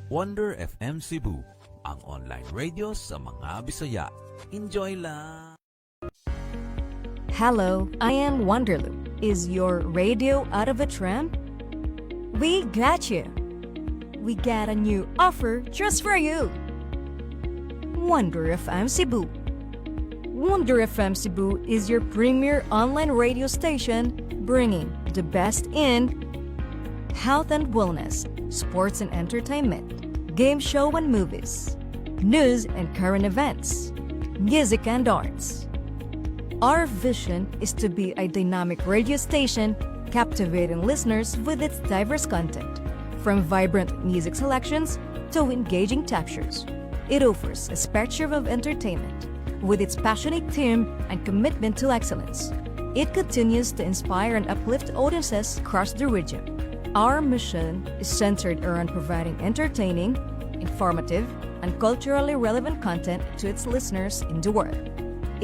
Wonder FM Cebu, ang online radio sa mga Bisaya. Enjoy lang! Hello, I am Wonderloo. Is your radio out of a tram? We got you. We got a new offer just for you. Wonder FM Cebu. Wonder FM Cebu is your premier online radio station bringing the best in health and wellness, sports and entertainment, game show and movies, news and current events, music and arts. Our vision is to be a dynamic radio station captivating listeners with its diverse content, from vibrant music selections to engaging talk shows. It offers a spectrum of entertainment with its passionate team and commitment to excellence. It continues to inspire and uplift audiences across the region. Our mission is centered around providing entertaining, informative, and culturally relevant content to its listeners in the world.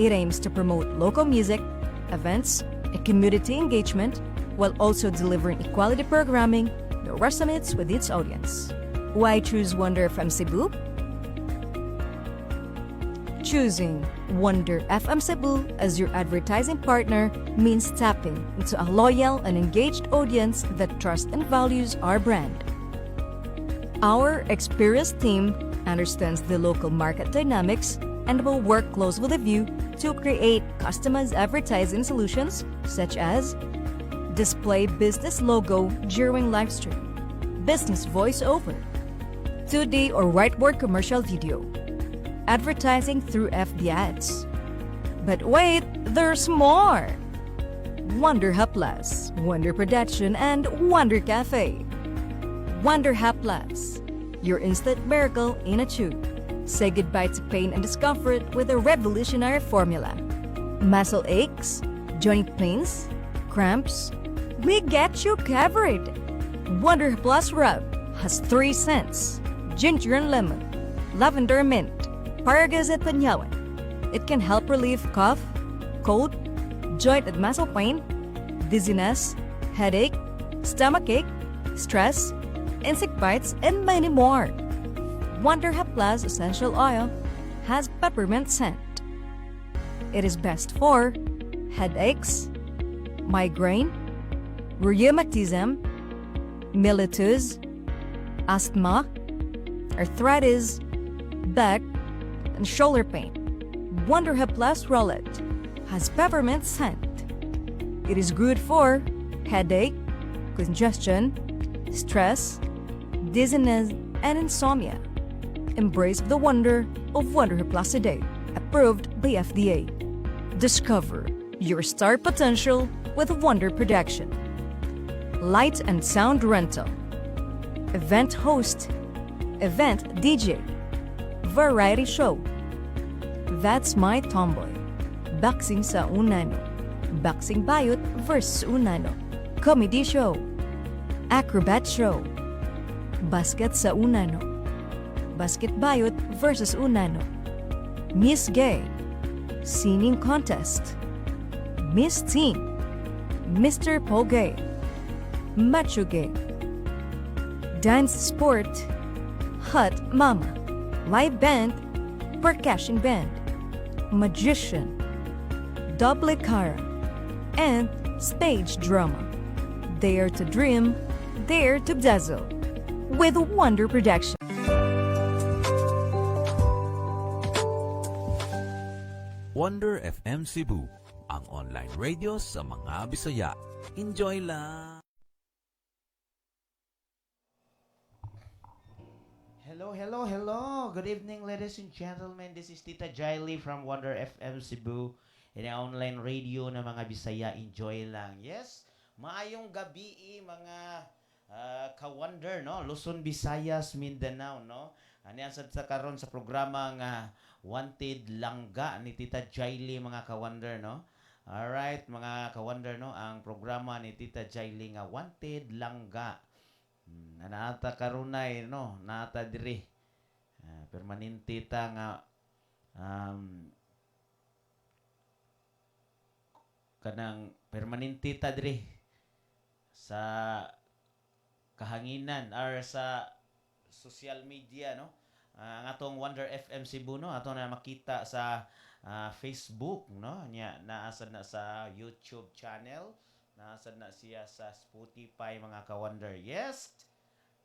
It aims to promote local music, events, and community engagement while also delivering equality programming that resonates with its audience. Why choose Wonder FM Cebu? Choosing Wonder FM Cebu as your advertising partner means tapping into a loyal and engaged audience that trusts and values our brand. Our experienced team understands the local market dynamics and will work close with you to create customized advertising solutions such as display business logo during live stream, business voiceover, 2D or whiteboard commercial video, advertising through FB ads. But wait, there's more! Wonder Hub Plus, Wonder Production, and Wonder Cafe. Wonder Hub Plus, your instant miracle in a tube. Say goodbye to pain and discomfort with a revolutionary formula. Muscle aches, joint pains, cramps, we get you covered. Wonder Plus Rub has 3 scents: ginger and lemon, lavender mint, Paragus at Panyawan. It can help relieve cough, cold, joint and muscle pain, dizziness, headache, stomachache, stress, insect bites, and many more. Wonder Hub Plus Essential Oil has peppermint scent. It is best for headaches, migraine, rheumatism, mellitus, asthma, arthritis, back, and shoulder pain. Wonder Hub Plus Rollet has peppermint scent. It is good for headache, congestion, stress, dizziness, and insomnia. Embrace the wonder of Wonder Hub Plus today, approved by FDA. Discover your star potential with Wonder Production. Light and sound rental, event host, event DJ, variety show. That's My Tomboy. Boxing sa Unano. Boxing Bayot versus Unano. Comedy show. Acrobat show. Basket sa Unano. Basket Bayot versus Unano. Miss Gay. Singing contest. Miss Teen. Mr. Pogay. Macho Gay. Dance sport. Hot Mama. Live band. Percussion band. Magician. Double cara. And stage drama. Dare to dream. Dare to dazzle. With Wonder Production. Wonder FM Cebu, ang online radio sa mga Bisaya. Enjoy lang! Hello. Good evening, ladies and gentlemen. This is Tita Jaili from Wonder FM Cebu. In ang online radio na mga Bisaya, enjoy lang. Yes, maayong gabi mga ka-Wonder, no? Luzon, Visayas, Mindanao, no? Ano yan sa karon sa programa nga Wanted Langga ni Tita Jaili, mga ka-Wonder, no? Alright, mga ka-Wonder, no? Ang programa ni Tita Jaili nga Wanted Langga. Naata karunay, no? Naata diri. Permanente ta nga kanang permanente ta diri sa kahanginan or sa social media, no? Ang atong Wonder FM Cebu, no? Ato na makita sa Facebook, no? Nya naasad na sa YouTube channel, naasad na siya sa Spotify, mga ka-Wonder. Yes.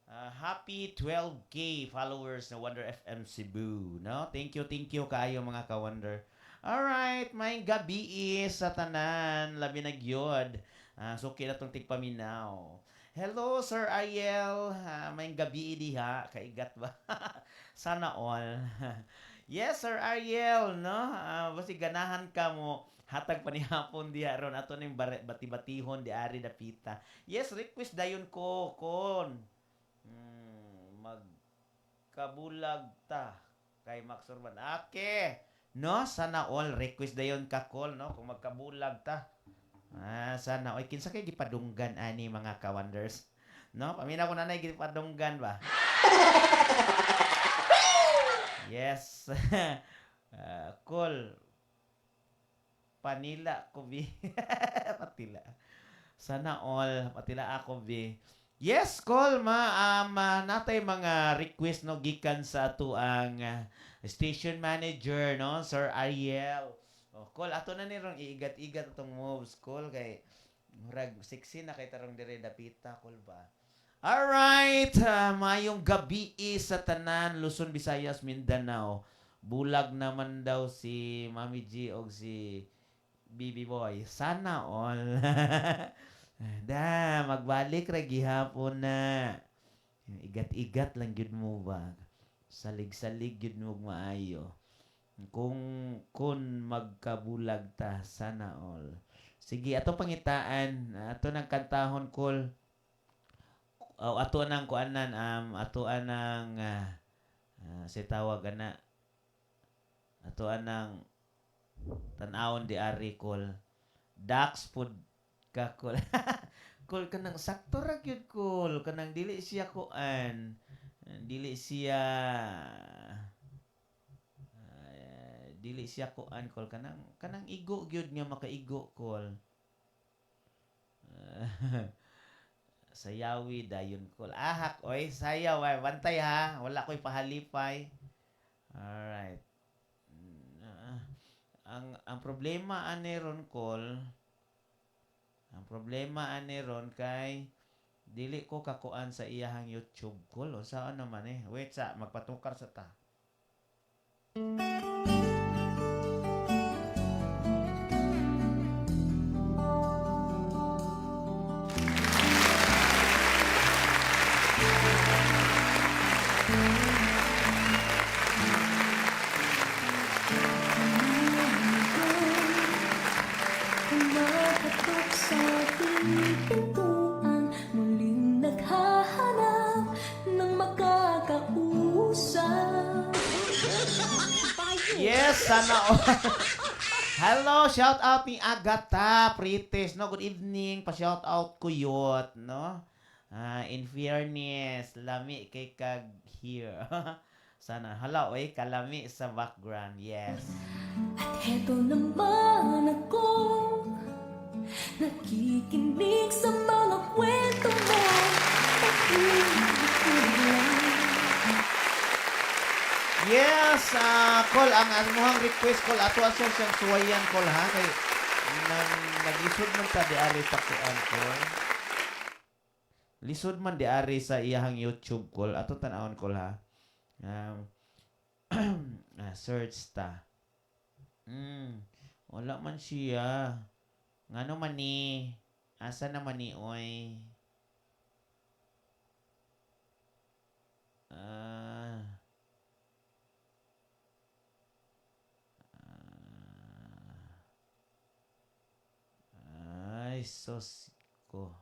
Happy 12K followers na Wonder FM Cebu, no? Thank you kayo, mga ka-Wonder. Alright, may gabi sa tanan, labi na gyud. So kina tong tigpaminaw. Hello, Sir Ariel. May gabi diha, kaigat ba? Sana all. Yes, Sir Ariel, no? Basi ganahan ka mo hatag panihapon diha ron ato ning bati-batihon di ari dapita. Yes, request dayon ko kon. Magkabulag ta kay Max Urban. Okay. No, sana all request dayon ka call, no, kung magkabulag ta. Sana oy kinsa kay gipadunggan ani, mga ka-Wonders. No, paminaw ko nanay gipadunggan ba? Yes. Call. Panila ko bi. Patila. Sana all patila ako bi. Yes, call natay mga request, no, gikan sa ato ang station manager, no, Sir Ariel. Call ato na ni rong iigat-igat atong moves, call kay murag sexy na kay tarong dire dapita, call ba. All right, mayong gabi sa tanan Luzon, Visayas, Mindanao. Bulag naman daw si Mami G og si Bibi Boy. Sana all. Magbalik ra gihapon na. Igat-igat lang gyud mo ba. Salig-salig gyud mo maayo. Kung magkabulag ta, sana all. Sige, ato pangitaan, ato nang kantahon call. Ato nang kuanan ato anang si tawag ana. Ato anang tan-awon di ari call. Dax food ka call. Call kanang sakto ra gyud call, kanang dili siya kuan. Dili siya kuan call, kanang igo gyud nga makaigo call. Sayawi dayon call. Ahak oy, sayaw ay bantay ha, wala koy pahalipay. Alright. Ang problema ani ron call. Ang problema ani ron kay dili ko kakuan sa iyahang YouTube call. O saan naman Wait magpatukar sa ta. Makatok sa pintuan, muling naghahanap ng makakausap. Yes, sana all. Hello, shout out ni Agatha Prites, no, good evening, pa shout out ko yot, no. In fairness, lami kay kag here. Sana hala oy kalami sa background. Yes. At heto naman ako, nakikinig sa mga kwento mo. Yes, call ang amuhang request call ato aso siyang suwayan call ha kay naglisod man ta di ari sa kuan call. Lisod man di ari sa iyahang YouTube call ato tan-awon call ha. Search ta. Wala man siya. Ngano man ni? Asa naman ni oy? Ay, sos ko.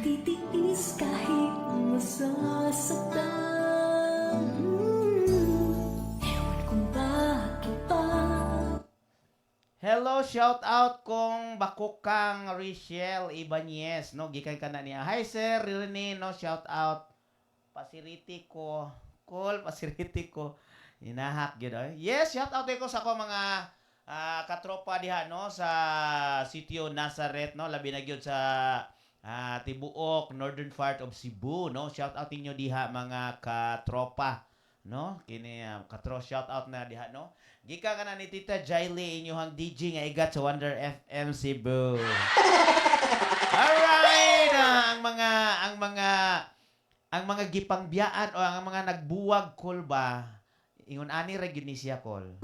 titiis kahit masasaktan. Ewan kung bakit pa. Hello, shout out kong bakukang Richelle Ibanez, no? Gikan ka na niya. Hi, sir, Rene, no? Shout out. Pasiriti ko. Cool, pasiriti ko. Inahak yun, oy. Yes, shout out ko sa ko mga katropa diha, no? Sa sitio Nazareth, no? Labi na gyud sa Tibuok, northern part of Cebu, no? Shout out ninyo diha mga katropa, no? Kini shout out na diha, no? Gika ka na ni Tita Jaili inyong DJ nga igat sa Wonder FM Cebu. Alright, ang mga gipangbiyaan o ang mga nagbuwag kol ba? Ingon ani ra gyud ni siya kol.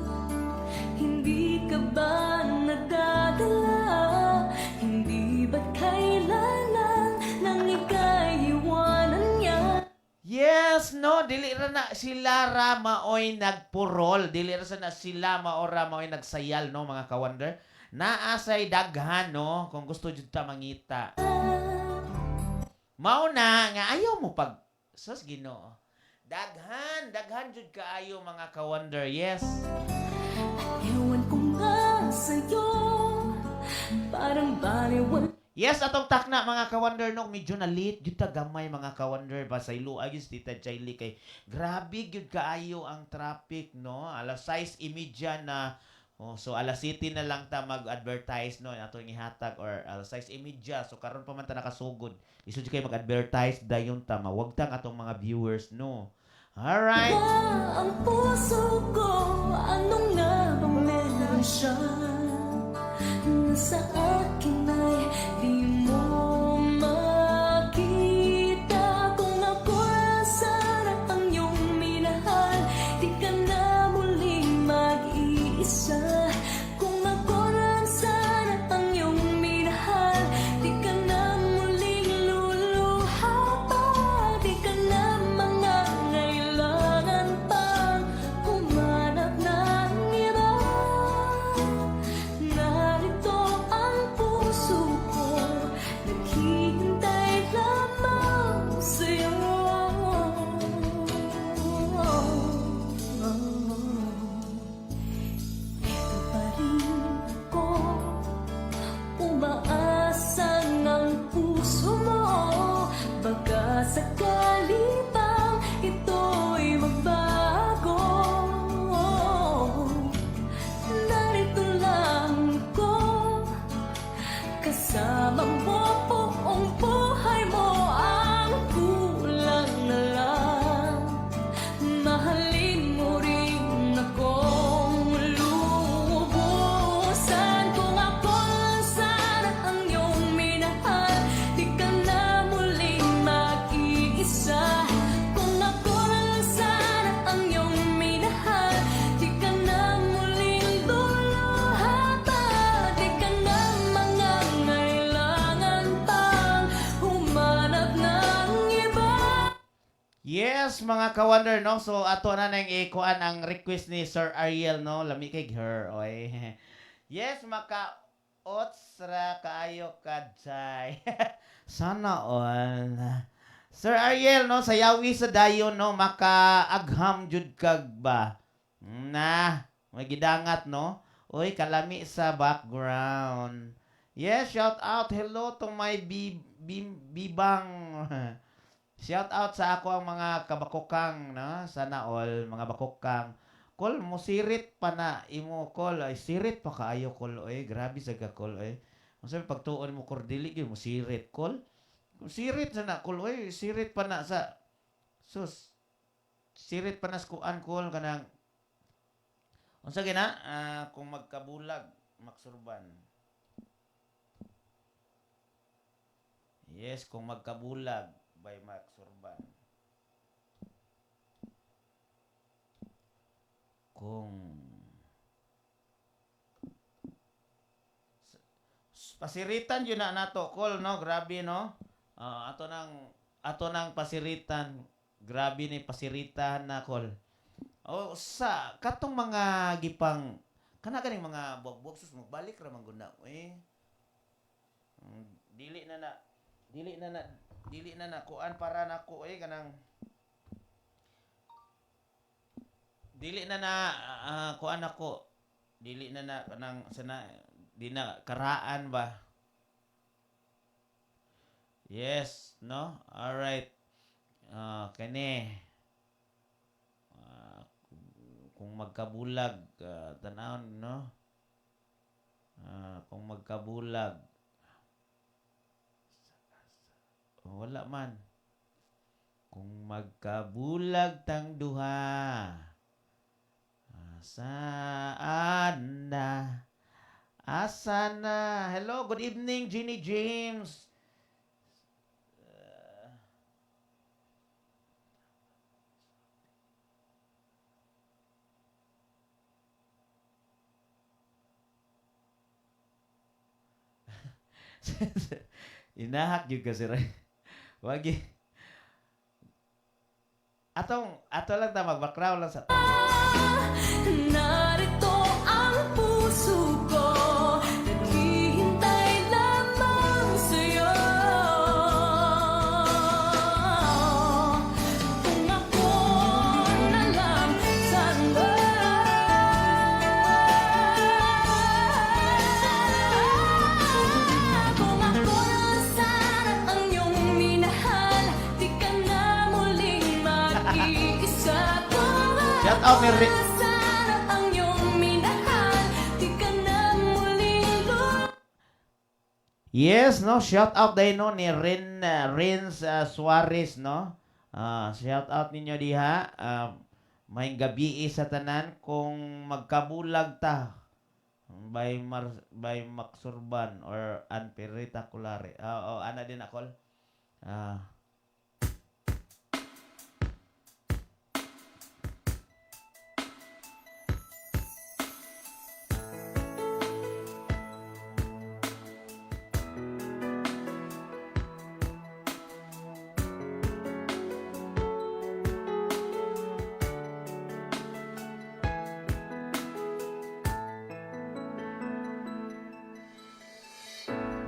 Hindi ka ba nadadala? Hindi ba't kailangan nang ika'y iwanan niya? Yes, no, dili ra na sila ra maoy nagpurol, dili ra na sila maora maoy nagsayal, no, mga ka-wonder. Naasay daghan, no, kung gusto jud ta mangita. Mao na nga ayaw mo pag sus Ginoo. Daghan jud kaayo mga ka-wonder. Yes. Ewan ko nga sa'yo, parang baliwal. Yes, atong takna mga ka-wonder, no, medyo na late jud ta gamay mga ka-wonder ba sa iluag is Tita Jaili kay grabe gyud kaayo ang traffic, no. Alas 6:30 na. Oh, so alas 7 na lang ta mag-advertise, no, atong ihatag or alas 6:30. So karon pa man ta nakasugod. Isud kay mag-advertise dayon ta mawagtang atong mga viewers, no. Alright. Ang puso ko, anong nga bang meron siya? Sa akin ay di mo makita. Kung ako sana ang iyong minahal, di ka na muling mag-iisa. Kung ako sana ang iyong minahal, di ka na muling luluha pa. Di ka na mangangailangan pang humanap ng iba. Narito ang puso ko, naghihintay lamang sa'yo. Ito pa rin ako, umaasang ang puso mo. Baka sakali bang ito'y magbago. Narito lang ko, kasama mo buong buhay mo. Ang kulang na lang, mahalin mo rin akong lubusan. Kung ako lang sana ang iyong minahal, di ka na muling mag-iisa. Kung ako lang sana ang iyong minahal, di ka na muling luluha pa. Di ka na mangangailangan pang humanap ng iba. Yes, mga ka-wonder, no? So, ato na nang ikuan ang request ni Sir Ariel, no? Lami kay her, oy. Yes, maka-ots ra kaayo kadsay. Sana all. Sir Ariel, no? Sayawi sa dayon, no? Maka-agham jud kag ba? Na, may gidangat, no? Oy, kalami sa background. Yes, shout out. Hello to my bibang. Shout out sa ako ang mga kabakokang, na sana all mga bakokang. Kol mo sirit pa na imo kol ay sirit pa kaayo kol oy grabe sa ka kol oy. Unsa pagtuon mo kordili gyud mo sirit kol. Sirit sana kol oy sirit pa na sa sus. Sirit pa na sa kuan kol kanang unsa gina kung magkabulag maksurban. Yes, kung magkabulag by Max Urban. Kung pasiritan yun na nato kol, no, grabe, no. Ato nang pasiritan, grabe ni pasiritan na kol. O sa katong mga gipang kana ganing mga bugbog sus magbalik ra man guna dili dili na kuan para nako kanang dili na kuan ako. Dili na kanang sana di na karaan ba. Yes, no? All right. Kani kung magkabulag tanawon, no? Kung magkabulag wala man. Kung magkabulag tang duha, saan na? Asa na? Hello, good evening, Jeannie James. Inahak yung kasi rin. Wagi. Ato lang ta mag-background lang sa Narito ang puso ko, naghihintay lamang sa'yo. Kung ako na lang sana. Kung ako lang sana ang iyong minahal, di ka na muling mag-iisa. Shout out ni Sana ang iyong minahal, di ka na muling Yes, no? Shout out dahil no ni Rins Suarez, no? Shout out ninyo diha. May gabi sa tanan kung magkabulag ta by Maxurban or Anperita Kulare. Ana din ako.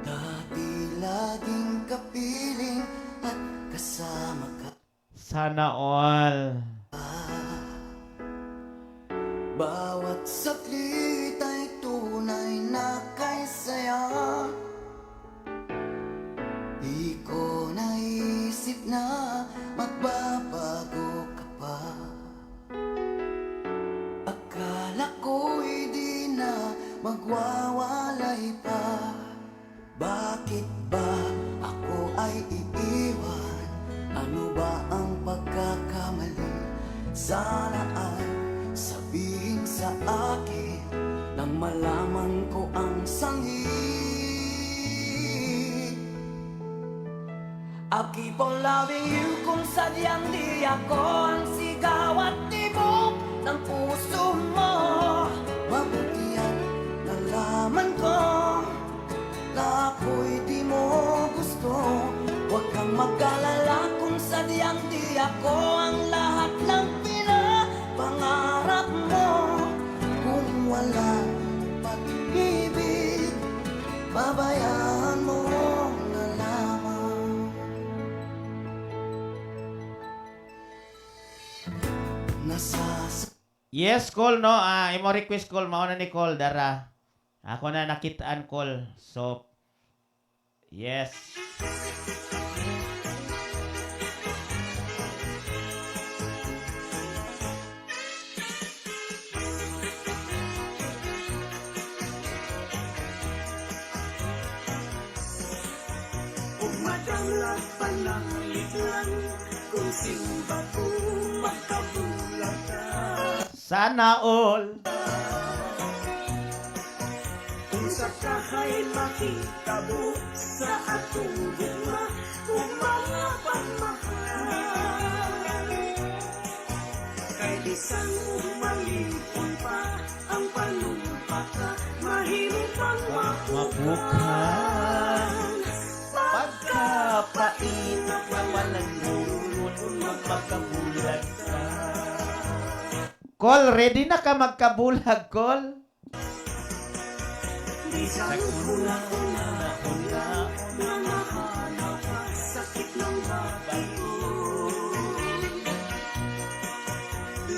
Dati laging kapiling at kasama ka. Sana all. Bawat saglit ay tunay na kay saya. Di ko naisip na magbabago ka pa. Akala ko'y di na magwawalay pa. Bakit ba ako ay iiwan? Ano ba ang pagkakamali? Sana ay sabihin sa akin nang malaman ko ang sanhi. I keep on loving you kung sadyang di ako ang sigaw at tibok ng puso mo. Mabuti at nalaman ko na ako'y di mo gusto. Huwag kang mag-alala kung sadyang di ako ang lahat ng pinapangarap mo. Kung wala pag-ibig, babayaan mo na lamang. Yes, call no. Imo request call mao na ni call dara. Ako na nakitaan call. So yes. Umadanglag pa ng liglan kung simba ko magkabulag ka. Sana all. Kung sa kahay makitabo sa atong bunga kung mga pagmahal. Kay bisan umalipon pa ang panumpaka, mahirap ang mapukan. Pagkapait na walang lulun magpagkabulag ka. Call, ready na ka magkabulag, call? Isang hula-hula na mahanap ka.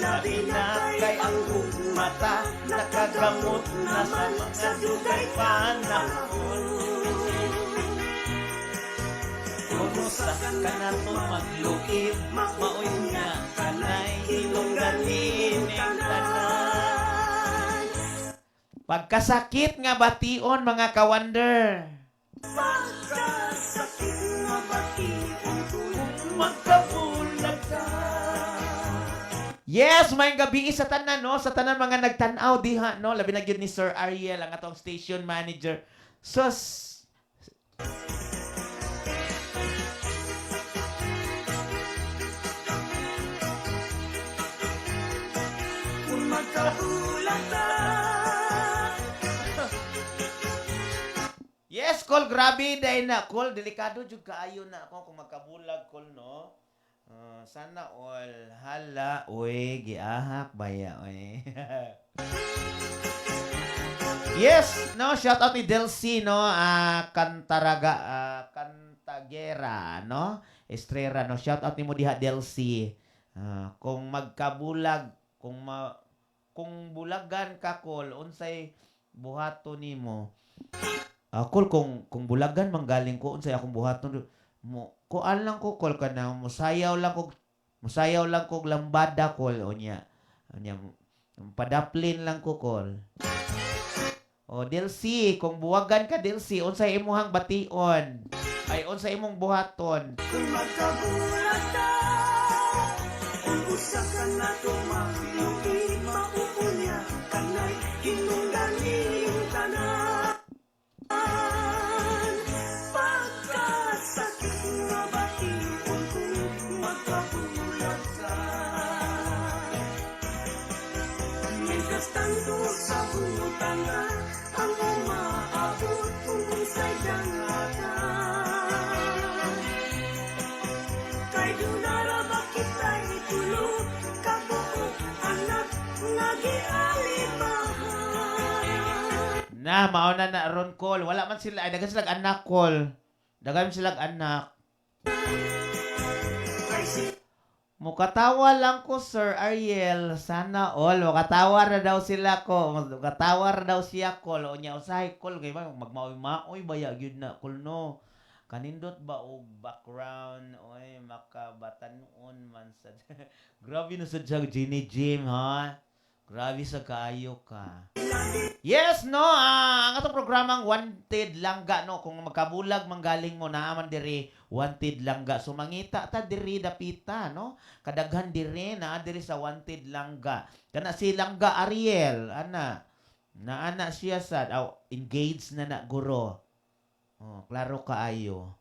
Labi na kay ang buong mata, nakagamot na sa mga dugay panahon. Kumusta ka na to magluib, maoy nga kanay hilongganin ang tanan. Pagkasakit nga bation mga ka-wonder. Pagkasakit nga bation Magkabulag ka. Yes, may gabi sa tanan, no? Sa tanan mga nagtanaw diha, no? Labi na gyud ni Sir Ariel, ang atong station manager. Sus, kung magkabulag ka. yes, Col, grabe day na. Col, delikado jud kaayo na ako kung magkabulag, Col, no? Sana all. Hala, uy, giahak baya, uy. yes, no, shout out ni Delcy, no? Cantagera, no? Estrera, no? Shout out ni mo diha, Delcy. Kung magkabulag, kung bulagan ka, Col, unsay buhato nimo. Col, kung bulagan manggaling ko unsay akong buhaton mo. Kuan lang ko, Col, kana musayaw lang ko lambada, Col, onya padaplin lang ko, Col. O Delcy, kung buwagan ka, Delcy, unsay imong bation ay unsay imong buhaton. Kung magkabulag ka, kung usa ka na tumahluki, mauunya kanay hinungganing tanan. Pagkasakit nga bation kung magkabulag ka. Mientras tanto sa butanga, ang umaabot kung unsay dangatan. Kay dunara bakitay tulo, kabuok anak nga gialimahan. Na, mauna na ron, Col. Wala man sila, ay dagan silang anak, Col. Dagan silang anak. Mukatawa lang ko, Sir Ariel. Sana all. Mukatawa na daw sila ko. Mukatawa na daw siya, Col. O niya, usahay, Col. Kaya ba, magmaoy-maoy ba yun na, Col, no? Kanindot ba o background? Oy, makabatanon man sa... Grabe na sa Genie Jim, ha? Grabe sa kaayo ka. Yes, no? Ang atong programang Wanted Langga, no? Kung magkabulag manggaling mo, naaman diri Wanted Langga. So, mangita ta diri dapita, no? Kadaghan diri, naa diri sa Wanted Langga. Kana si Langga Ariel, naana siya sa, engaged na guro. Oh, klaro kaayo.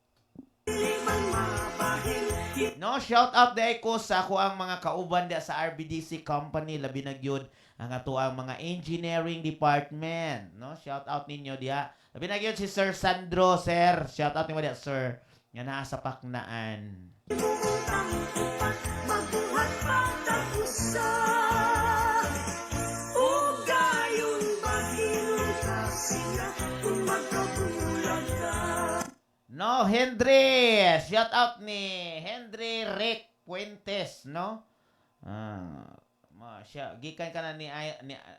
No, shout out day ko sa ako ang mga kauban da sa RBDC company, labi na gyud ang ato ang mga engineering department, no? Shout out ninyo diha. Labi na gyud si Sir Sandro, sir. Shout out nimo diha, sir. Nga naa sa Paknaan. Magbuhat pa tapusa, o gayon bahin ka sila kung magkabulag ka. No, Henry. Shout out ni Henry Rick Puentes, no? Siya, gikan ka na ni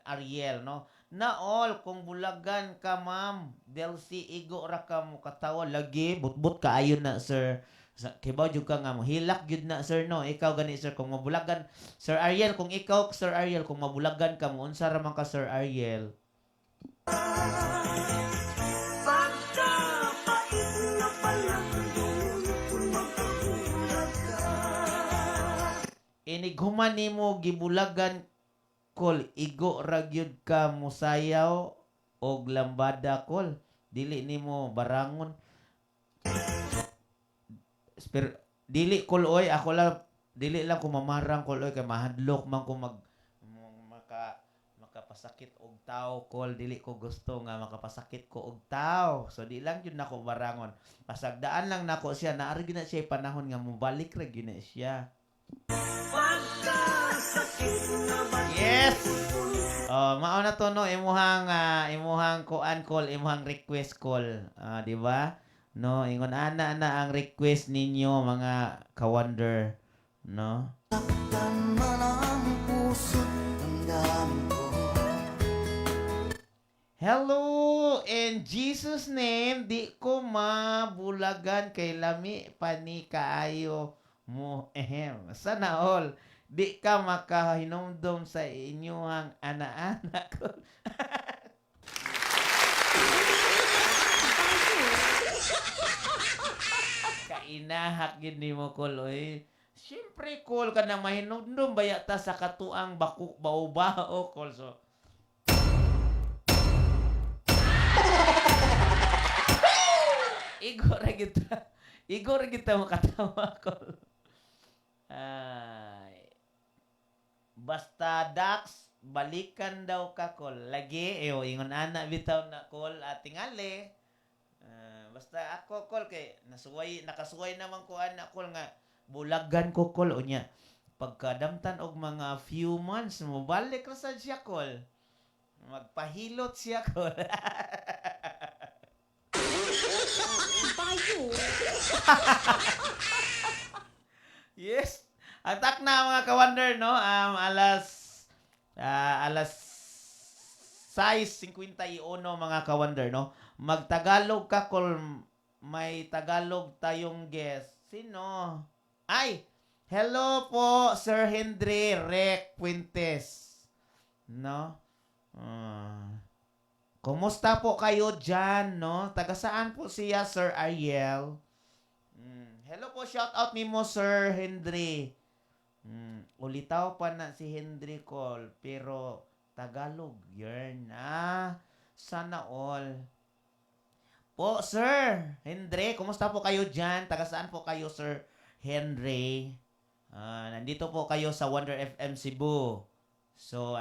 Ariel, no? Na all, kung bulagan ka, ma'am, Delcy, igo ra ka mo katawa, lagi, butbut ka ayon na, sir. Kibaw jud ka nga mo, hilak jud na, sir, no? Ikaw gani, sir, kung mabulagan, Sir Ariel, kung ikaw, Sir Ariel, kung mabulagan ka mo, unsa ra man ka, Sir Ariel? Pagkapait na palang doon kung magkabulag ka. Inighuman nimo gibulagan, Col, igo ra gyud ka musayaw og lambada, Col. Dili nimo barangon. Dili, Col, oy, ako lang dili lang ko mamarang, Col, oy, kay mahadlok man ko makapasakit og tao, Col. Dili ko gusto nga makapasakit ko og tao. So di lang yun nako barangon. Pasagdaan lang nako siya, naari gyud na siya panahon nga mobalik ra gyud na siya. Yes. Mao na to, no, imuhang kuan, Call, imuhang request, Call. Di ba? No, ingon ana ang request ninyo mga ka-wonder, no? Saktan man ang puso Hello, in Jesus name, di ko mabulagan kay lami pani kaayo mo. Sana all. Di ka makahinumdum sa inyong ana-anak ko. Kainahak yun ni mo, Kol. Oy. Siyempre, Kol, ka na mahinumdum bayata sa katuang bakuk bao-bao, Kol. So, Igor kita makatawa, Kol. Ay. Basta Dax, balikan daw ka, Kol. Lagi, ingon ana bitaw na, Kol, tingali. Basta ako, Kol, kay nakasuway naman ko ana, Kol, nga bulagan ko, Kol, unya. Pagkadamtan og mga few months, mobalik ra sad siya, Kol. Magpahilot siya, Kol. Yes. Atak na mga ka-wonder, no? Alas 6:51 mga ka-wonder, no? Magtagalog ka, Kol. May Tagalog tayong guest. Sino? Ay! Hello po, Sir Henry Rec Puentes. No? Kumusta po kayo dyan, no? Taga saan po siya, Sir Ariel? Hello po, shout out ni mo, Sir Henry. Ulitaw pa na si Henry Cole, pero Tagalog, yun. Sana all. Po, Sir Henry, kumusta po kayo dyan? Taga saan po kayo, Sir Henry? Nandito po kayo sa Wonder FM Cebu. So,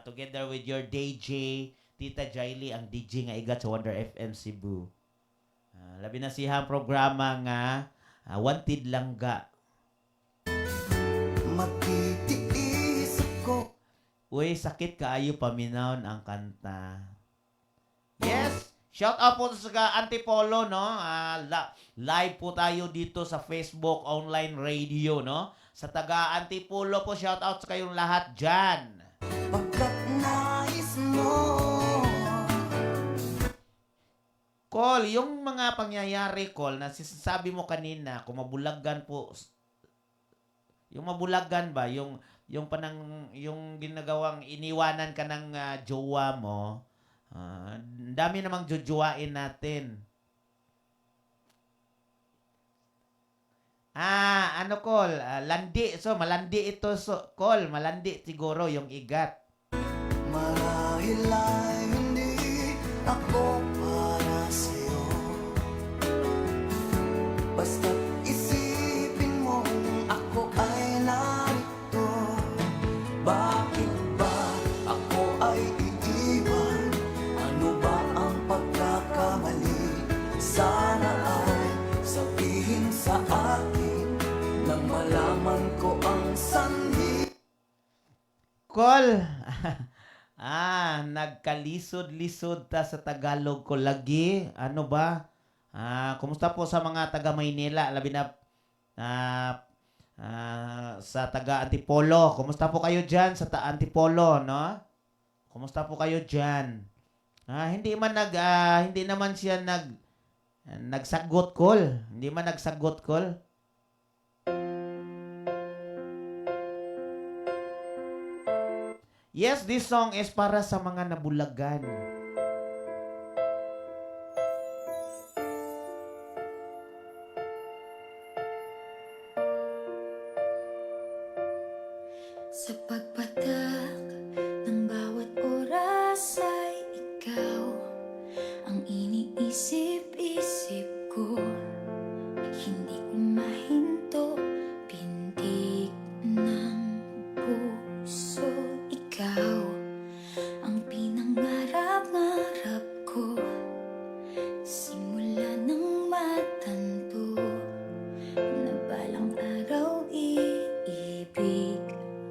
together with your DJ, Tita Jaili, ang DJ nga igat sa Wonder FM Cebu. Labi na siyang programa nga Wanted Langga. Magtitiis ako. Uy, sakit kaayo paminawon ang kanta. Yes! Shout out po sa Antipolo, no? Live po tayo dito sa Facebook Online Radio, no? Sa taga Antipolo po, shout out sa kayong lahat dyan. Pagkat nais mo. Call, yung mga pangyayari, Call, na sinasabi mo kanina, kung mabulagan po, yung mabulagan ba, yung ginagawang iniwanan ka ng jowa mo, dami namang jojowain natin. Ano, Call? Landi. So, malandi ito, Call. Malandi siguro yung igat. Marahil ay hindi ako para sa'yo. Basta't isipin mo ako ay narito. Bakit ba ako ay iiwan? Ano ba ang pagkakamali? Sana ay sabihin sa akin nang malaman ko ang sanhi. Call. Nagkalisod-lisod ta sa Tagalog ko lagi. Ano ba? Kumusta po sa mga taga Maynila? Labi na sa taga Antipolo. Kumusta po kayo dyan sa Antipolo, no? Kumusta po kayo dyan? Hindi naman siya nagsagot, Call. Hindi man nagsagot, Call. Yes, this song is para sa mga nabulagan. Sa pagpatak ng bawat oras ay ikaw ang iniisip-isip ko. Hindi ko mahinto, pintig ng puso. Ikaw ang pinangarap-ngarap ko. Simula ng matanto na balang araw iibig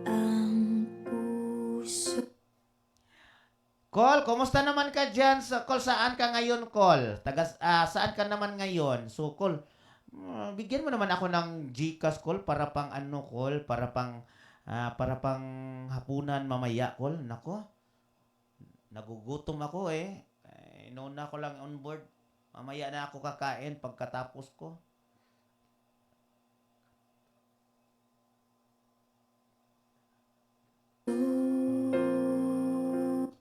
ang puso. Call, kumusta naman ka dyan? Call, saan ka ngayon, Call? Saan ka naman ngayon? So, Call, bigyan mo naman ako ng Gcash, Call, para pang ano, Call, para pang hapunan mamaya, Call. Nako, nagugutom ako eh. Inuna ko lang on board. Mamaya na ako kakain pagkatapos ko.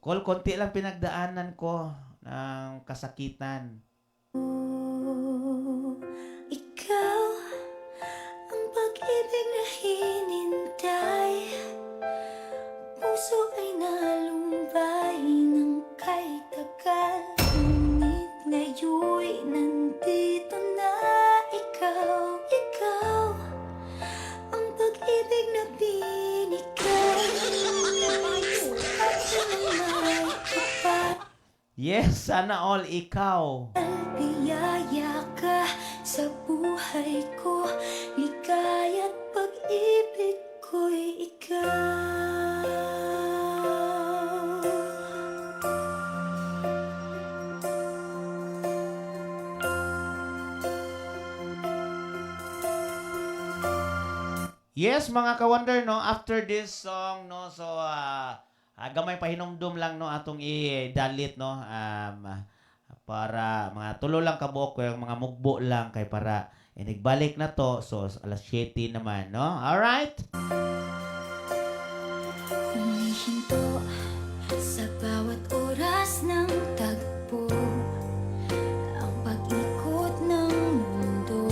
Call, konti lang pinagdaanan ko ng kasakitan. Ikaw ang pag-ibig na hinintay. Puso ay nalumbay ng kay tagal. Ngunit ngayon'y nandito na ikaw. Ikaw ang pag-ibig na binigay. Sa akin may kapal. Yes, sana all ikaw. Biyaya ka sa buhay ko, ligaya't pag-ibig ko'y ikaw. Yes, mga ka-wonder, no, after this song, no, so, gamay pahinumdum lang, no, atong i-dalit, no, para mga tulo lang kabuok ko, yung mga mugbo lang, kay para inigbalik na to, so, alas 7 naman, no, alright? Humihinto sa bawat oras ng tagpo, ang pag-ikot ng mundo,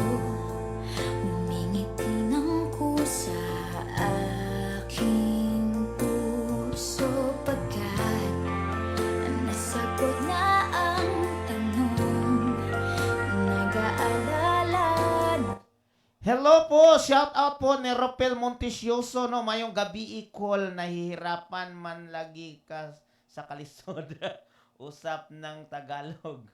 ngumingiti ng kusa aking puso, pagkat nasagot na ang tanong, nag-aalala. Hello po, shout out po ni Ropel Montesioso, no, mayong gabi ikol, nahihirapan man lagi ka sa kalisod. Usap ng Tagalog.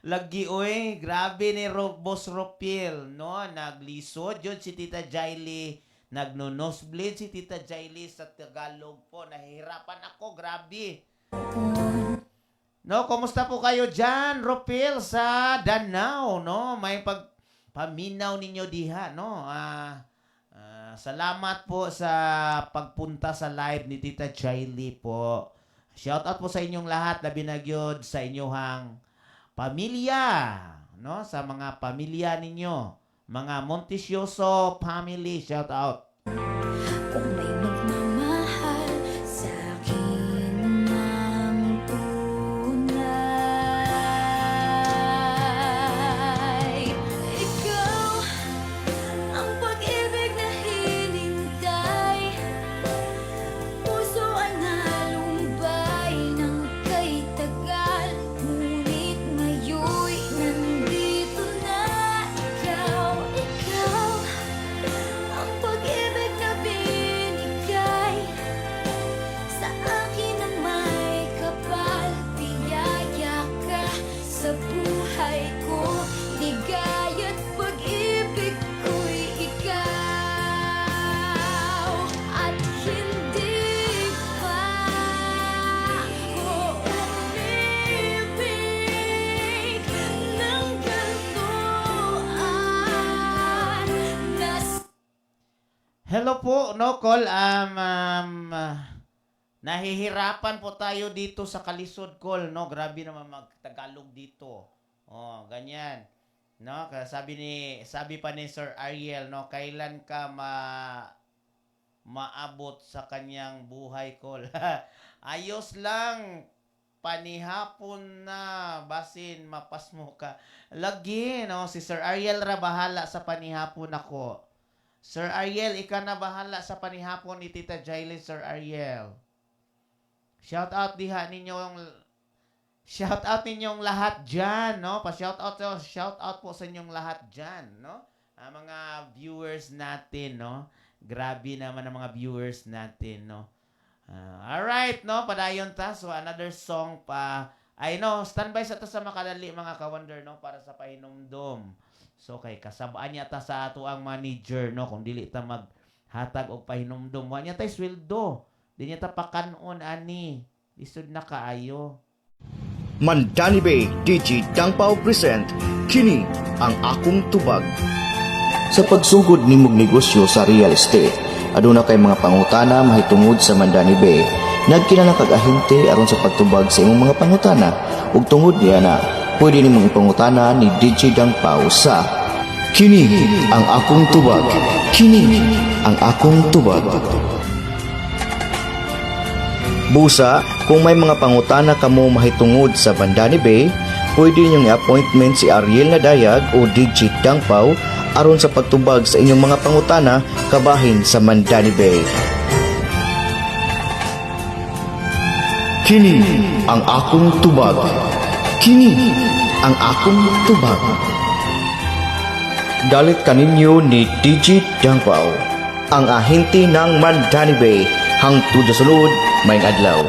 Lagi, oy, grabe ni Boss Ropel, no, naglisod yun si Tita Jaily, nagno-nosebleed si Tita Jaily sa Tagalog po, nahihirapan ako, grabe. No, kumusta po kayo dyan, Ropel, sa Danau, no, may paminaw ninyo diha, no? Salamat po sa pagpunta sa live ni Tita Jaily po. Shout out po sa inyong lahat, labi na gyud sa inyong pamilya, no? Sa mga pamilya ninyo, mga Montesioso family, shout out. Kung may magmamahal sa akin ng tunay, ikaw ang pag-ibig na hinintay. Puso ay nalumbay ng kay tagal, ngunit ngayon'y nandito na ikaw. Ikaw ang pag-ibig na binigay sa akin na may kapal. Biyaya ka sa buhay ko, ligaya't pag-ibig ko'y ikaw. At hindi pa ako umibig ng gantuan. Hello po, no, Col. Nahihirapan po tayo dito sa Kalisod, Col, no? Grabe naman mag-Tagalog dito. Oh, ganyan. No, sabi pa ni Sir Ariel, no, kailan ka maabot sa kanyang buhay, Col? Ayos lang. Panihapon na, basin mapas mo ka. Lagi, no, si Sir Ariel ra bahala sa panihapon ako. Sir Ariel, ikaw na bahala sa panihapon ni Tita Jaily, Sir Ariel. Shout out ninyong lahat diyan, no? Shout out po sa inyong lahat diyan, no? Ang mga viewers natin, no? Grabe naman ang mga viewers natin, no? Alright, no? Padayon ta. So, another song pa. I know, standby sa ta sa makadali, mga ka-wonder, no? Para sa pahinumdom. So, kay kasabaan niya ta sa ato ang manager, no? Kung dili ta maghatag og pahinumdom. Wa niya tay sweldo. Di niya ta pakanon, ani. Isod na kaayo. Mandani Bay DJ Dangpao present kini ang akong tubag. Sa pagsugod nimong negosyo sa real estate, aduna kay mga pangutana mahitungod sa Mandani Bay. nagkinala kag ahente aron sa pagtubag sa imong mga pangutana ug tungod niya na pwede nimong ipangutana ni DJ Dang Pao sa Kini ang akong tubag. Kini ang akong tubag. Busa, kung may mga pangutana kamo mahitungod sa Bandani Bay, pwede niyong i-appointment si Ariel Nadayag o DJ Dang Pao aron sa pagtubag sa inyong mga pangutana kabahin sa Mandani Bay. Kini ang akong tubag. Kini ang akong tubag. Dalit kaninyo ni DJ Dang Pao, ang ahente ng Mandani Bay, hangtod sa sulod, may adlaw.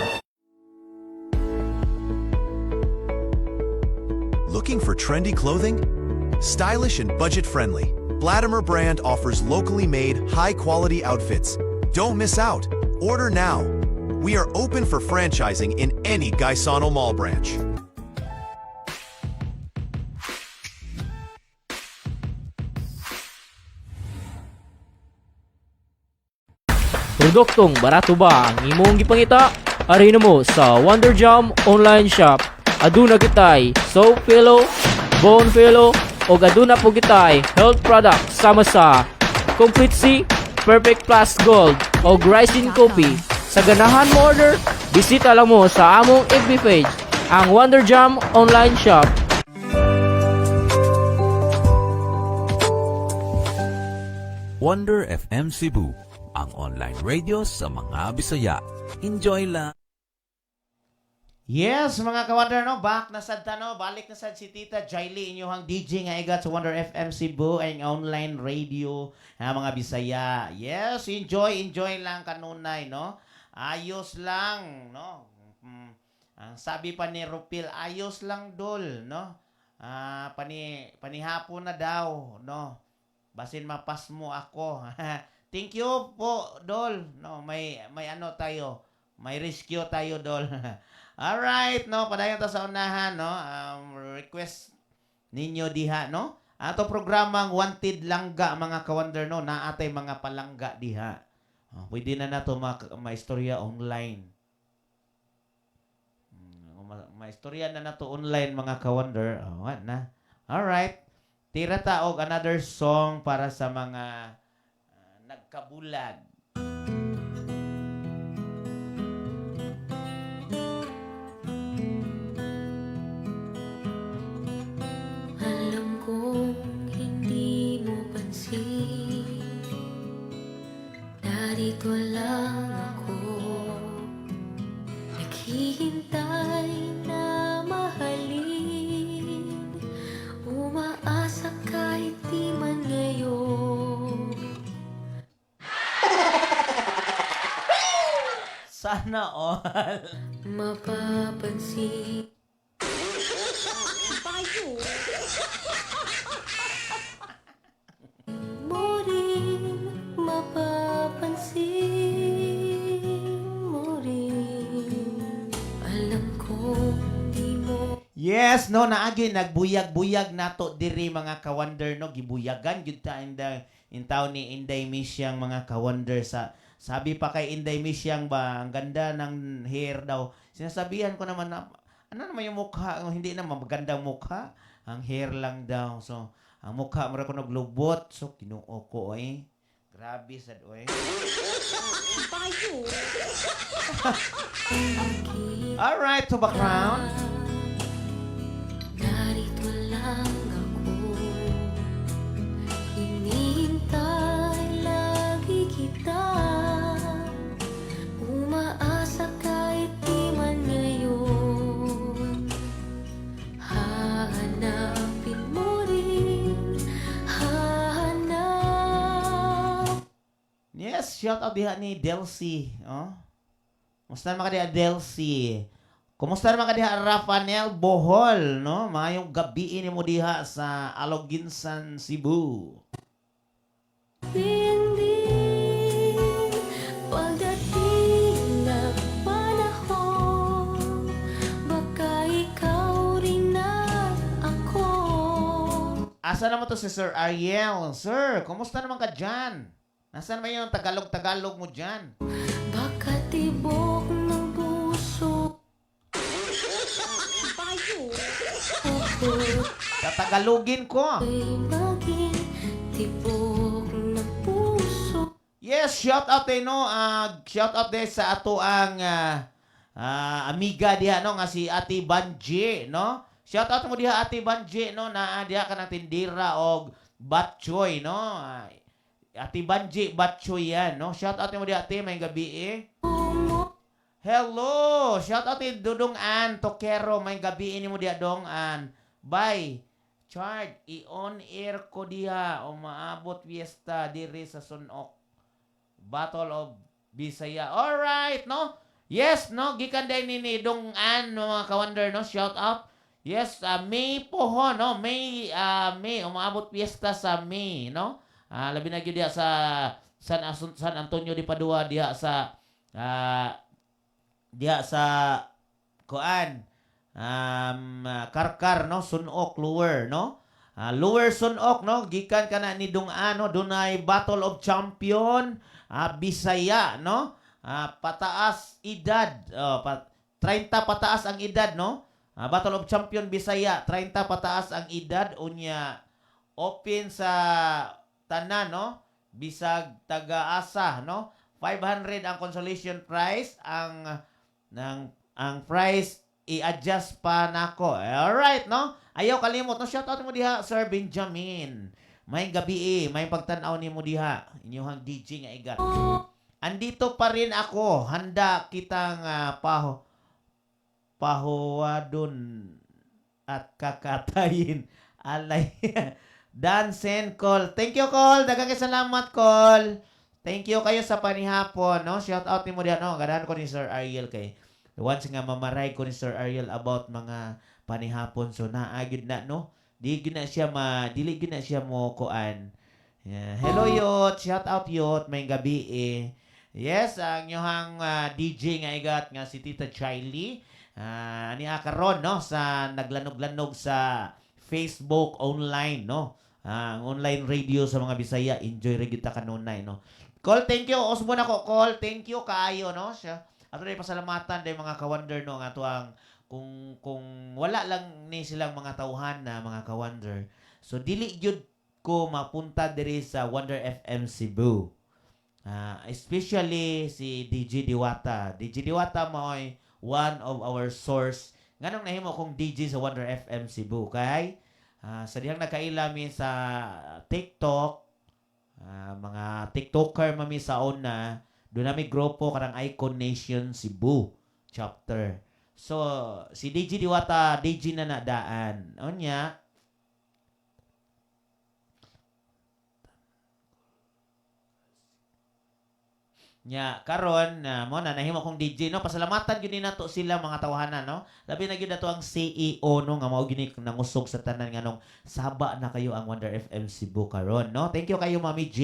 Looking for trendy clothing? Stylish and budget-friendly, Bladimer brand offers locally made, high-quality outfits. Don't miss out. Order now. We are open for franchising in any Gaisano Mall branch. Produktong barato ba ang imong gipangita? Ari mo sa Wonder Jam online shop. Aduna kitay soap pillow, bone pillow, o aduna po kitay health product sama sa Complete C, Perfect Plus Gold o Rising Coffee. Sa ganahan mo order, bisita lang mo sa among FB page, ang Wonder Jam online shop. Wonder FM Cebu, ang online radio sa mga Bisaya. Enjoy lang! Yes, mga ka-Wonder, no? Back na sad no? Balik na sad si Tita Jaili, inyong DJ nga igat sa Wonder FM Cebu, ang online radio mga Bisaya. Yes, enjoy lang kanunay, no? Ayos lang, no? Ang sabi pa ni Rupil, ayos lang dol, no? Panihapon na daw, no? Basin mapas mo ako. Thank you po, Dol. No, may ano tayo. May rescue tayo, Dol. All right, no, padayon ta sa unahan, no. Request ninyo diha, no. Ato programang Wanted Langga, mga ka-Wonder, no. Naatay mga palangga diha. Pwede na nato maistorya online. Maistorya na nato online, mga ka-Wonder. What na? All right. Tira ta og another song para sa mga nagkabulag. Alam kong hindi mo pansin, narito lang ako, naghihintay na mahalin, umaasa kahit di man ngayon. Sana all. Mapapansin mo rin, mapapansin mo rin. Alam ko di mo Yes, no, naagi nagbuyag-buyag nato diri, mga ka-Wonder, no. Gibuyagan gyud ta in town ni Inday Misyang, mga ka-Wonder. Sabi pa kay Inday Misyang ba, ang ganda ng hair daw. Sinasabihan ko naman na, ano naman yung mukha? Hindi naman magandang mukha. Ang hair lang daw. So, ang mukha mo rin ko naglubot. So, kinuo ko, eh. Grabe, sad, eh. Alright, to background. narito lang ako, hinihintay lagi kita, umaasa kahit di man ngayon, hahanapin mo rin, hahanap. Yes, shout out diha ni Delcy. Oh. Kumusta naman ka diha, Delcy? Kumusta naman ka diha, Rafael Bohol, no? Mayong gabi ini mo diha sa Aloginsan, Cebu. Hindi pagdating ng panahon, baka ikaw rin at ako. Asa naman to si Sir Ariel? Sir, kumusta naman ka dyan? Nasaan ba yung Tagalog-Tagalog mo dyan? Baka tibok ng Tagalogin ko. Ay maging tibok na puso. Yes, shout out no. Shout out din sa ato ang amiga diha no nga si Ate Banji, no? Shout out mo diha Ate Banji no na diha ka ng tindira og batchoy, no? Ate Banji batchoy yan, no? Shout out mo diha Ate, may gabi eh. Hello! Shout out kay Dudong Ann Tokero, may gabi mo diha Dong Ann. Bye. Chard, i-on air ko diha o maabot fiesta diri sa Sunok. Battle of Bisaya. All right, no? Yes, no? Gikan day ni Dong Ann, mga ka-wonder, no? Shout out. Yes, May po ho, no? May, umaabot fiesta sa May, no? Labi na gyud diha sa San Antonio de Padua diha sa kuan Karkar, no? Sunok Lower, no? Lower Sunok, no? Gikan kana ni Dong Ann, no? Dunay Battle of Champion Bisaya, no? Pataas edad, 30 pataas ang edad, no? Battle of Champion Bisaya, 30 pataas ang edad, unya open sa tanan, no? Bisag taga-asa, no? 500 ang consolation prize, ang price i-adjust pa nako. Alright, no? Ayaw kalimot, no? Shoutout mo diha, Sir Benjamin. May gabi may pagtanaw ni mo diha. Inyong DJ nga igat. Andito pa rin ako. Handa kitang pahuwadon at kakatayin. Alay. Dansen Call. Thank you, Call. Daghang salamat, Call. Thank you kayo sa panihapon, no? Shout out ni mo diyan, no? Ganahan ko ni Sir Ariel kay once nga mamaray ko ni Sir Ariel about mga panihapon, so naagid na, no? Dili gid na siya mo kuan. Yeah. Hello Yot, shout out Yot, may gabi eh. Yes, ang nyohang DJ nga igat nga si Tita Chiley. Niya karon, no, sa naglanog-lanog sa Facebook online, no? Ang online radio sa mga Bisaya, enjoy ra gyud ta kanunay, no? Call, thank you. Osmo na ko, Call. Thank you kaayo, no? Siya. Ato na pasalamatan day mga ka-wonder, no, nga to ang kung wala lang ni silang mga tauhan na mga ka-wonder. So dili gyud ko mapunta diri sa Wonder FM Cebu. Especially si DJ Diwata. DJ Diwata mo'y one of our source. Nganong nahimo kong DJ sa Wonder FM Cebu. Kay sa dihang nakailami sa TikTok, mga TikToker mami sa una, doon namin grupo karang Icon Nation Cebu chapter. So, si DJ Diwata, DJ na nadaan. Onya, karon mo na nahimo kong DJ, no? Pasalamatan gyud nato sila mga tawahanan, no? Labi na gyud nato ang CEO, no, nga mao gini nangusog sa tanan nga nung saba na kayo ang Wonder FM Cebu karon, no? Thank you kayo Mami J,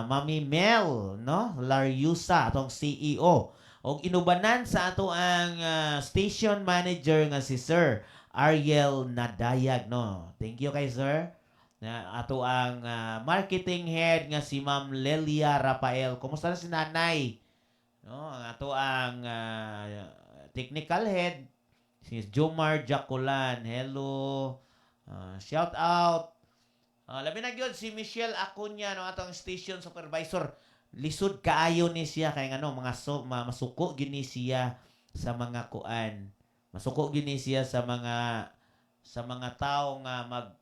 Mami Mel, no? Lariusa atong CEO. Og inubanan sa ato ang station manager nga si Sir Ariel Nadayag, no? Thank you kay Sir. Ato ang marketing head nga si Ma'am Lelia Rafael. Kumusta na si Nanay? No, ang ato ang technical head si Jomar Jaculan. Hello. Shout out. Labi na gyud si Michelle Acuña, no, atong station supervisor. Lisod kaayo ni siya kay ngano masuko gini siya sa mga kuan. Masuko gini siya sa mga tao nga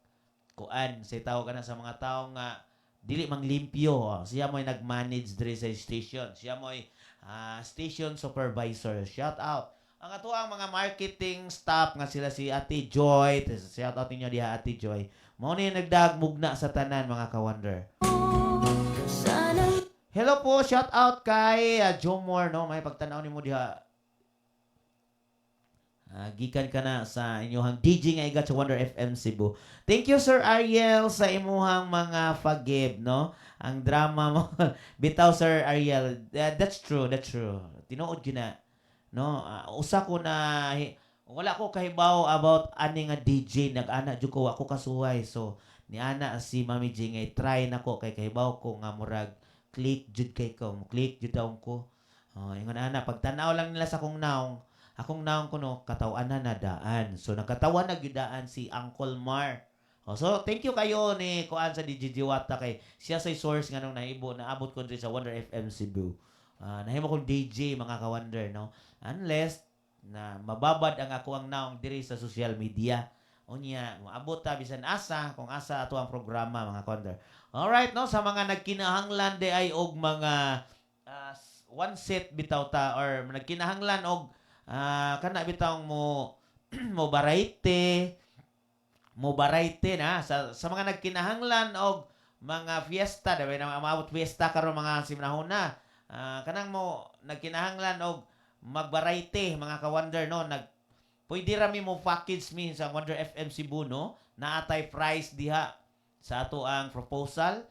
kuan, say tao kana sa mga tao nga dili manglimpyo. Siya mo'y nag-manage diri sa station. Siya mo'y station supervisor. Shout out. Ang ato ang mga marketing staff nga sila si Ate Joy. Shout out ninyo diha Ate Joy. Mao ni nagdagmugna sa tanan mga ka-wonder. Hello po, shout out kay Jomor, no? May pagtanaw nimo diha. Gikan ka na sa inyong DJ nga igat sa Wonder FM Cebu. Thank you Sir Ariel sa imuhang mga forgive, no? Ang drama mo. Bitaw Sir Ariel. That's true. Tinuod gyud na. No? Usa ko na wala ko kahibaw about ani nga DJ nag-ana jud ko ako kasuway. So ni ana si Mami J nga try nako kay kahibaw ko nga murag click jud kay ko. Click jud daw ko. Ingon ana pagtanaw lang nila sa akong naong ko no katawan na nadaan. So nagkatawan na gyudaan si Uncle Mar. So, thank you kayo ni Kuan sa DJ Diwata kay siya sa source nga nung naibo na abot ko diri sa Wonder FM Cebu. Nahimo kong DJ mga ka-Wonder, no? Unless na mababad ang ako ang naong diri sa social media. Unya, maabot ta bisan asa kung asa ato ang programa mga ka-Wonder. Alright, no? Sa mga nagkinahanglan di ay og mga one set bitaw ta or nagkinahanglan og kana bitaw mo mo variety na sa mga nagkinahanglan og mga fiesta daw na maabot fiesta karon mga simnahon na kanang mo nagkinahanglan og mag-variety mga ka-Wonder, no, pwede rami mo package mi sa Wonder FM Cebu, no, naatay price diha sa ato ang proposal.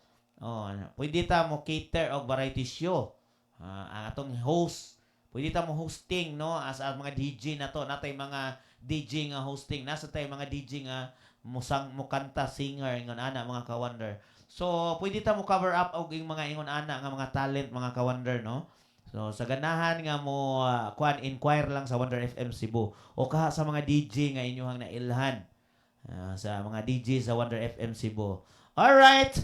Pwede ta mo cater og variety show, ang atong host pwede ta mo hosting, no, as mga DJ na to natay mga DJ nga hosting, nasa tay mga DJ nga mo kanta singer ingon ana mga ka-Wonder. So pwede ta mo cover up og yung mga ingon ana nga mga talent mga ka-Wonder, no. So sa ganahan nga mo inquire lang sa Wonder FM Cebu o kaha sa mga DJ nga inyong nailhan sa mga DJ sa Wonder FM Cebu. Alright,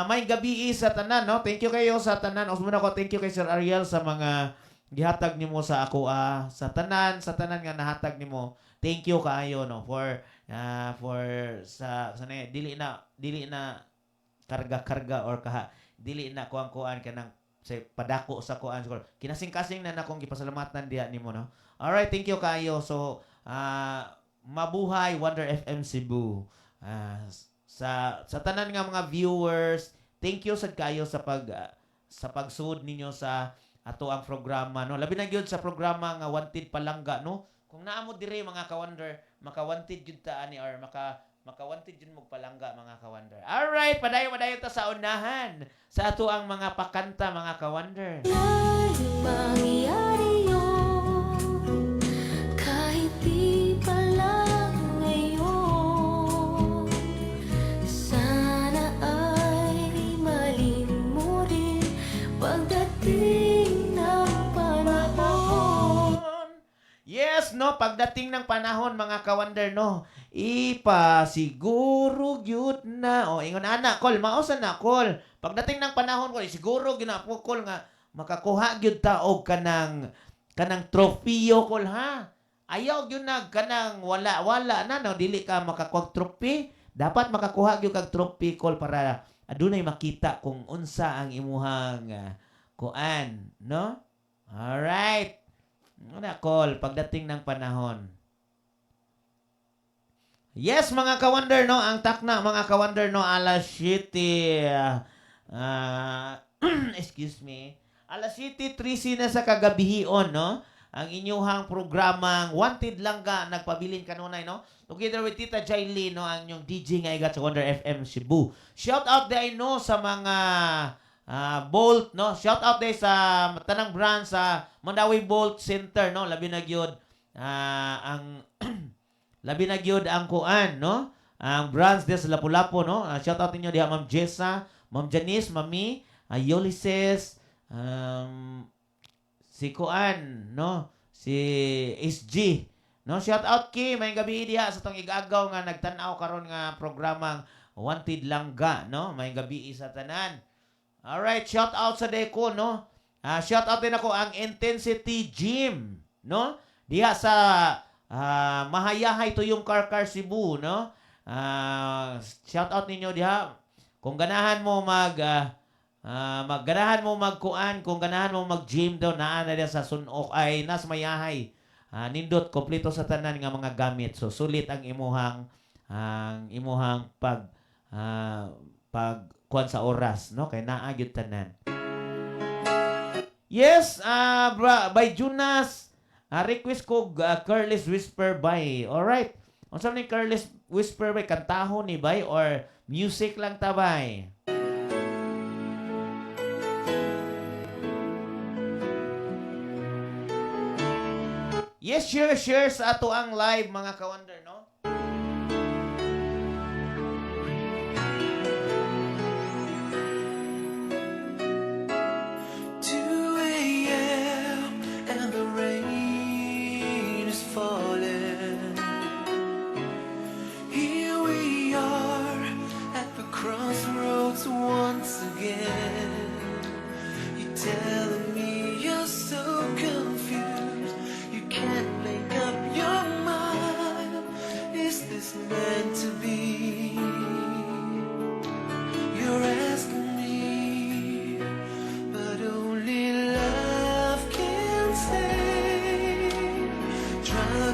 may gabi sa tanan, no. Thank you kayo sa tanan. Usmuna ko thank you kay Sir Ariel sa mga gihatag nimo sa ako sa tanan nga nahatag nimo. Thank you kaayo, no, for sa dili na karga or kaha dili na kuan kanang sa padako sa kuan siguro kinasing-kasing na nakong gipasalamatan diha nimo, no. Alright, thank you kaayo. So mabuhay Wonder FM Cebu. Sa tanan nga mga viewers, thank you sad kayo sa pagsud ninyo sa ato ang programa, no. Labi na gyud sa programa nga Wanted Palangga, no. Kung naamo dire mga ka-Wonder, maka-wanted gyud ta ani or maka-wanted gyud mo palangga mga ka-Wonder. Alright, padayon ta sa unahan sa ato ang mga pakanta mga ka-Wonder. Mangyari yun, kahit di pa lang ngayon. Sana ay malin mo rin pagdating ng panahon. Yes, no, pagdating ng panahon mga ka-Wonder, no, ipasiguro gyud na. Ingon ana kol, mausan na kol. Pagdating ng panahon ko, siguro ginapo kol nga makakuha gyud ta og kanang trophiyo kol, ha. Ayaw gyud na kanang wala na, no, dili ka makakuha trophy. Dapat makakuha gyud kag trophy kol para adunay makita kung unsa ang imuhang kuan, no. Alright. Ano call pagdating ng panahon. Yes mga ka-Wonder, no, ang takna mga ka-Wonder, no, alas 7 excuse me, alas 7:13 na sa kagabihion, no, ang inyuhang programang Wanted Langga nagpabilin kanunay, no, together with Tita Jailey, no, ang inyong DJ nga igat sa Wonder FM Cebu. Shout out day, no, sa mga Bolt, no, shout out day sa tanang brand sa Mandawi Bolt Center, no, labi na gyud ang labi na gyud ang kuan, no, ang brands des Lapu-Lapu, no. Shout out ninyo diha Ma'am Jessa, Ma'am Janice, Mami Ulysses, si kuan, no, si SG, no. Shout out kay may gabi diha sa tong igagaw nga nagtan-aw karon nga programang Wanted Langga, no, may gabi sa tanan. Alright, shout out sa Deco, no. Shout out din ako ang Intensity Gym, no. Diha sa Mahayahay Tuyong Karkar Cebu, no. Shout out ninyo diha. Kung ganahan mo ganahan mo magkuan, kung ganahan mo mag-gym daw naa na diha sa Sunok ay nas Mayahay. Nindot kompleto sa tanan nga mga gamit. So sulit ang imuhang pag kuan sa oras, no, kay naa gyud tanan. Yes, by Jonas, request ko Careless Whisper by. Alright. Unsa ni Careless Whisper by, kantahon ni bay or music lang ta bay? Yes, share sa ato ang live mga ka-Wonder, no. 2 a.m. and the rain is falling. Here we are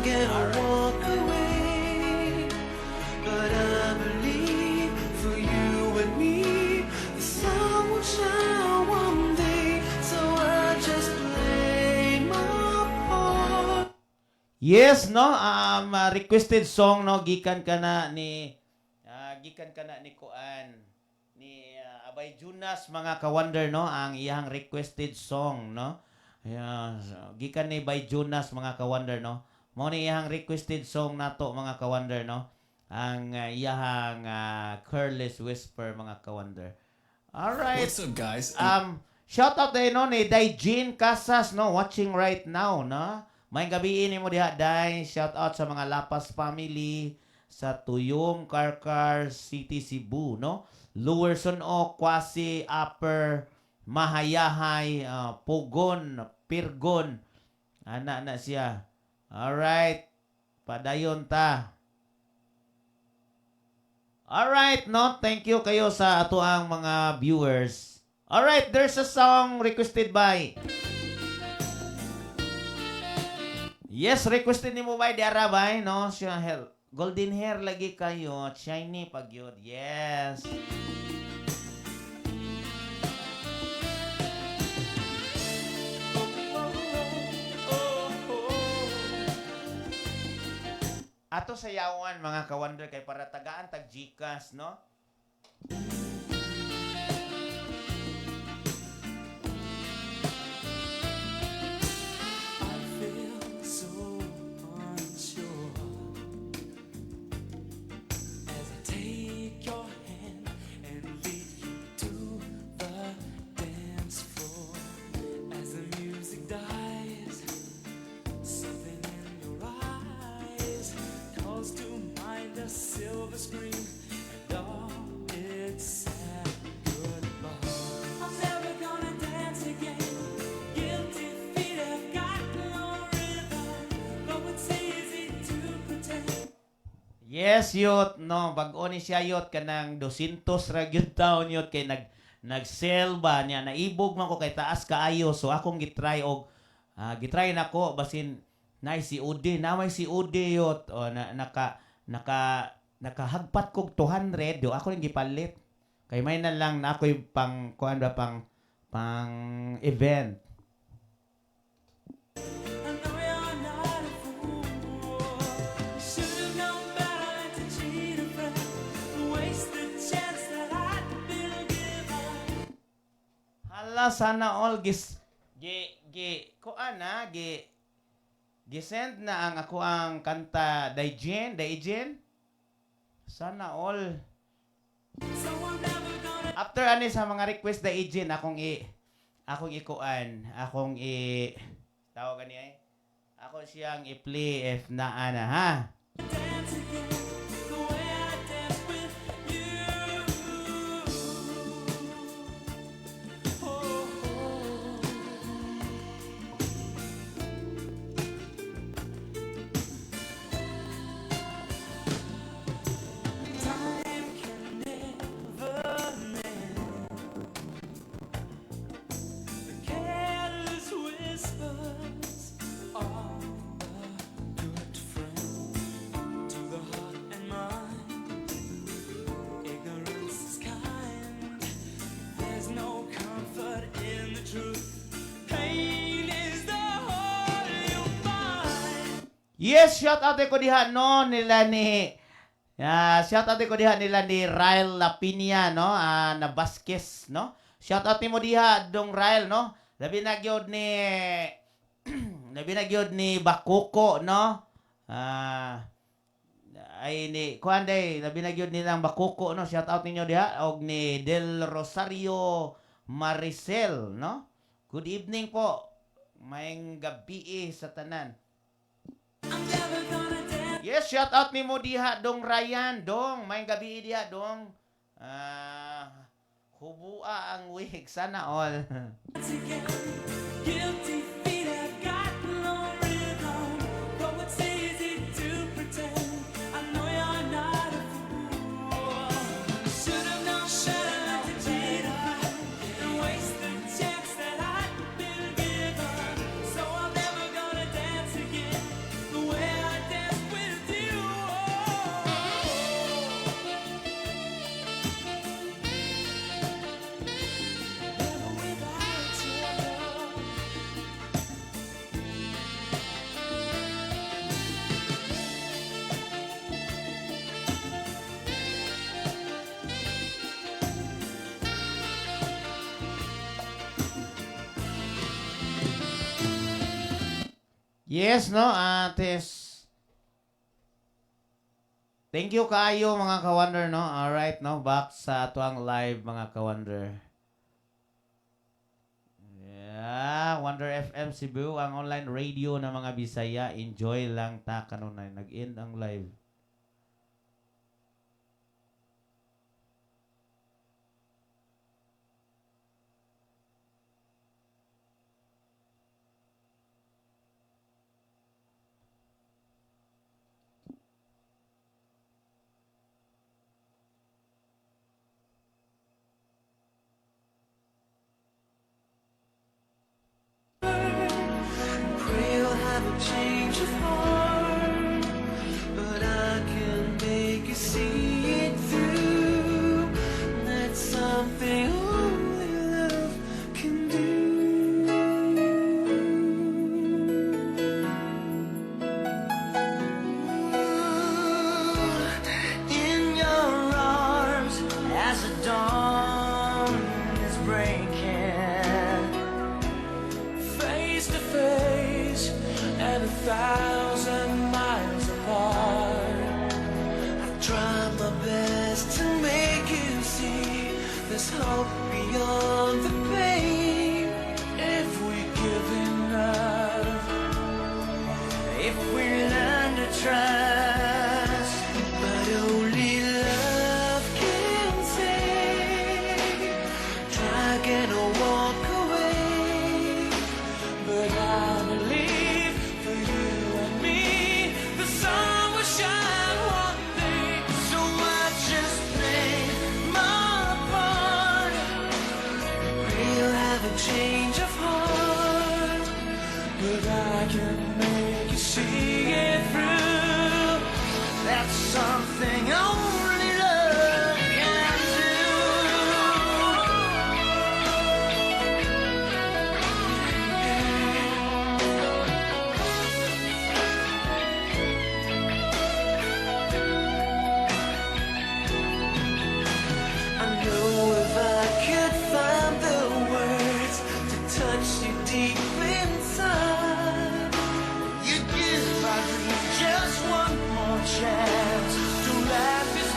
gonna walk away, but I believe for you and me, the sun will shine one day, so I just play my part. Yes, no? Requested song, no? Gikan ka na ni Kuan ni Abay Junas, mga ka-wonder, no? Ang iyang requested song, no? Ayan, gikan ni Bay Junas, mga ka-wonder, no? Mao ni iyang requested song nato, mga ka-wonder, no? Ang iyang Careless Whisper, mga ka-wonder. Alright. What's up, guys? Shout out tayo, no, ni Daijin Casas, no? Watching right now, no? May gabi mo diha, Day. Shout out sa mga Lapas family sa Tuyong, Karkar, City, Cebu, no? Luwerson o Kwasi, Upper, Mahayahay, Pugon, Pirgon. Ana na siya. Alright. Padayon ta. Alright, no? Thank you kayo sa ato ang mga viewers. Alright, there's a song requested by... Yes, requested ni mo by Diara bay, no? Siya golden hair lagi kayo, shiny pag yun. Yes. Ato sayawan, mga ka-wonder, kay para tagaan tag Gcash, no? I feel so unsure as I take your hand and lead you to the dance floor. As the music dies, something in your eyes calls to mind the silver screen and all its sad goodbye. I'm never gonna dance again. Guilty feet have got no rhythm, though it's easy to pretend. Yes, yot, no, bag-o ni siya yot kanang 200 ra gyud taon yot kay nag-sell ba niya, naibog man ko kay taas kaayo, so akong gitry og gitry nako basin nay si Udi, namay si Udi yot, o nakahagpat kog 200 do ako ning gipalit. Kay may na lang na ako'y pang kuan ba pang event. I know you're not a fool. You should've known better than to cheat a friend, waste the chance that I'd been given. Hala, sana all gisend na ang ako ang kanta Daijin. Sana all. So I'm never gonna. After ani sa mga request Daijin, akong tawag gani ay. Ako siyang i-play if naana ha. Dance again the way I dance with you. Oh, time can never mend the careless whispers of a good friend. To the heart and mind, ignorance is kind. There's no comfort in the truth. Pain is the whole you'll find. Yes, shout out ko diha no nila ni shout out ko diha nila ni Ryle Lapinia, no? Na Vasquez, no? Shout out mo diha dong Ryle, no? Labi na gyud ni Bakuko, no? Ay ni kuan day, labi na gyud nilang Bakuko, no? Shout out ninyo diha og ni Del Rosario Maricel, no? Good evening po. Mayong gabi sa tanan. I'm never gonna dance Yes, shout out ni mo diha dong Ryan, dong. Mayong gabi diha dong. Hubua ang wig sana all. again. Guilty feet have got no rhythm, though it's easy to pretend. I know you're not a fool. Should've known better than to cheat a friend and waste the chance that I'd been given. So I'm never gonna dance again the way I Yes, no, Ates. Thank you kayo mga ka-wonder, no? Alright, no? Back sa tuang live mga ka-wonder. Yeah, Wonder FM Cebu, ang online radio ng mga Bisaya. Enjoy lang ta kanunay. Nag-end ang live. Pray you'll have a change of heart, but I can make you see it through. That's something only love can do. In your arms, as the dawn is breaking, face to face and 1,000 miles apart. I've tried my best to make you see there's hope beyond the pain. If we give enough, if we learn to trust, but only love can save. Try again or walk away, but I believe for you and me, the sun will shine one day. So I just play my part. Pray you'll have a change of heart, but I can make you see it through. That's something only love can do. I know if I could find the words to touch you deep inside, you'd give our dream just one more chance to life is